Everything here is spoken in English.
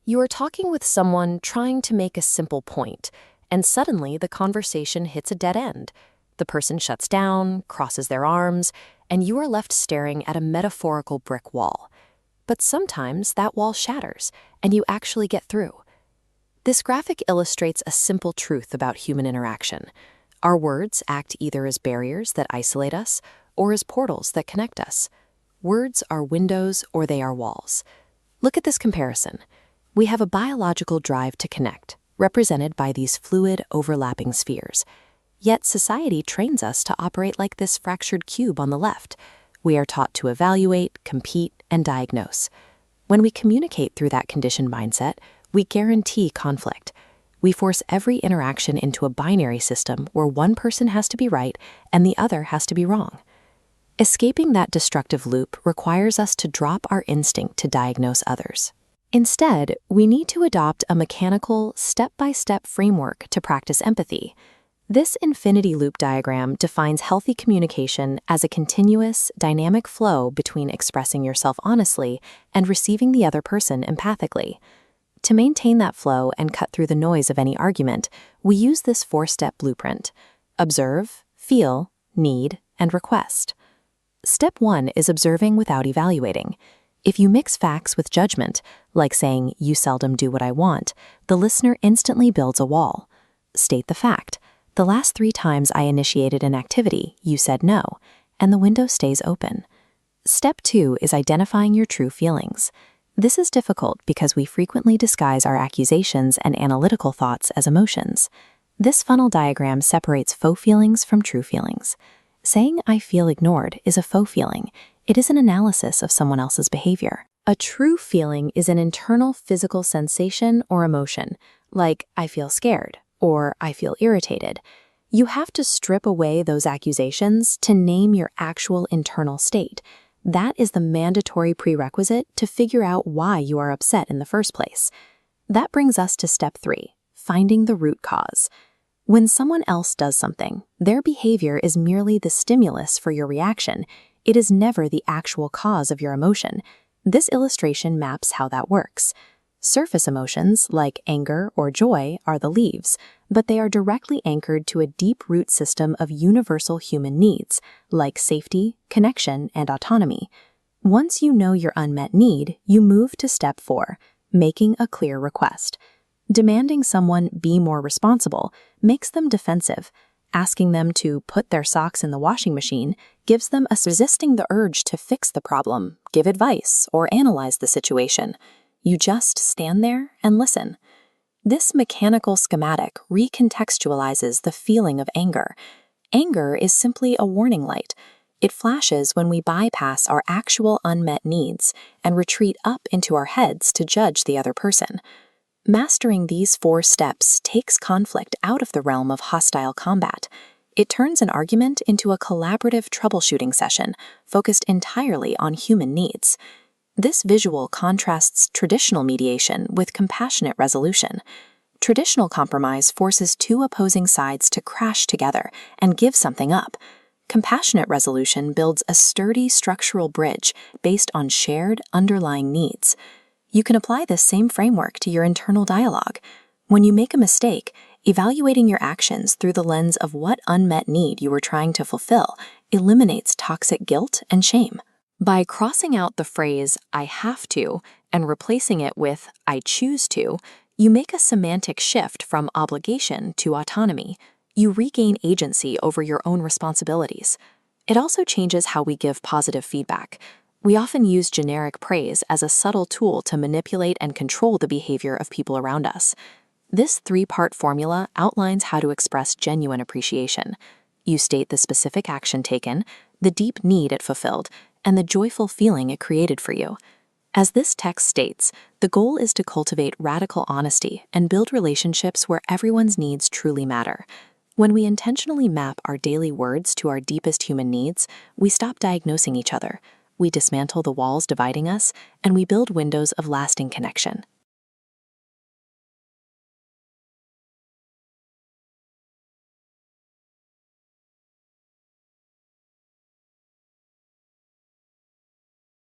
You are talking with someone trying to make a simple point, and suddenly the conversation hits a dead end. The person shuts down, crosses their arms, and you are left staring at a metaphorical brick wall. But sometimes that wall shatters, and you actually get through. This graphic illustrates a simple truth about human interaction. Our words act either as barriers that isolate us or as portals that connect us. Words are windows or they are walls. Look at this comparison. We have a biological drive to connect, represented by these fluid, overlapping spheres. Yet society trains us to operate like this fractured cube on the left. We are taught to evaluate, compete, and diagnose. When we communicate through that conditioned mindset, we guarantee conflict. We force every interaction into a binary system where one person has to be right and the other has to be wrong. Escaping that destructive loop requires us to drop our instinct to diagnose others. Instead, we need to adopt a mechanical, step-by-step framework to practice empathy. This infinity loop diagram defines healthy communication as a continuous, dynamic flow between expressing yourself honestly and receiving the other person empathically. To maintain that flow and cut through the noise of any argument, we use this 4-step blueprint: observe, feel, need, and request. Step 1 is observing without evaluating. If you mix facts with judgment, like saying, "You seldom do what I want," the listener instantly builds a wall. State the fact: "The last 3 times I initiated an activity, you said no," and the window stays open. Step 2 is identifying your true feelings. This is difficult because we frequently disguise our accusations and analytical thoughts as emotions. This funnel diagram separates faux feelings from true feelings. Saying "I feel ignored" is a faux feeling. It is an analysis of someone else's behavior. A true feeling is an internal physical sensation or emotion, like "I feel scared" or "I feel irritated." You have to strip away those accusations to name your actual internal state. That is the mandatory prerequisite to figure out why you are upset in the first place. That brings us to step 3, finding the root cause. When someone else does something, their behavior is merely the stimulus for your reaction. It is never the actual cause of your emotion. This illustration maps how that works. Surface emotions, like anger or joy, are the leaves, but they are directly anchored to a deep root system of universal human needs, like safety, connection, and autonomy. Once you know your unmet need, you move to step 4, making a clear request. Demanding someone be more responsible makes them defensive. Asking them to put their socks in the washing machine gives them a resisting the urge to fix the problem, give advice, or analyze the situation. You just stand there and listen. This mechanical schematic recontextualizes the feeling of anger. Anger is simply a warning light. It flashes when we bypass our actual unmet needs and retreat up into our heads to judge the other person. Mastering these 4 steps takes conflict out of the realm of hostile combat. It turns an argument into a collaborative troubleshooting session focused entirely on human needs. This visual contrasts traditional mediation with compassionate resolution. Traditional compromise forces 2 opposing sides to crash together and give something up. Compassionate resolution builds a sturdy structural bridge based on shared underlying needs. You can apply this same framework to your internal dialogue. When you make a mistake, evaluating your actions through the lens of what unmet need you were trying to fulfill eliminates toxic guilt and shame. By crossing out the phrase "I have to" and replacing it with "I choose to," you make a semantic shift from obligation to autonomy. You regain agency over your own responsibilities. It also changes how we give positive feedback. We often use generic praise as a subtle tool to manipulate and control the behavior of people around us. This 3-part formula outlines how to express genuine appreciation. You state the specific action taken, the deep need it fulfilled, and the joyful feeling it created for you. As this text states, the goal is to cultivate radical honesty and build relationships where everyone's needs truly matter. When we intentionally map our daily words to our deepest human needs, we stop diagnosing each other. We dismantle the walls dividing us, and we build windows of lasting connection.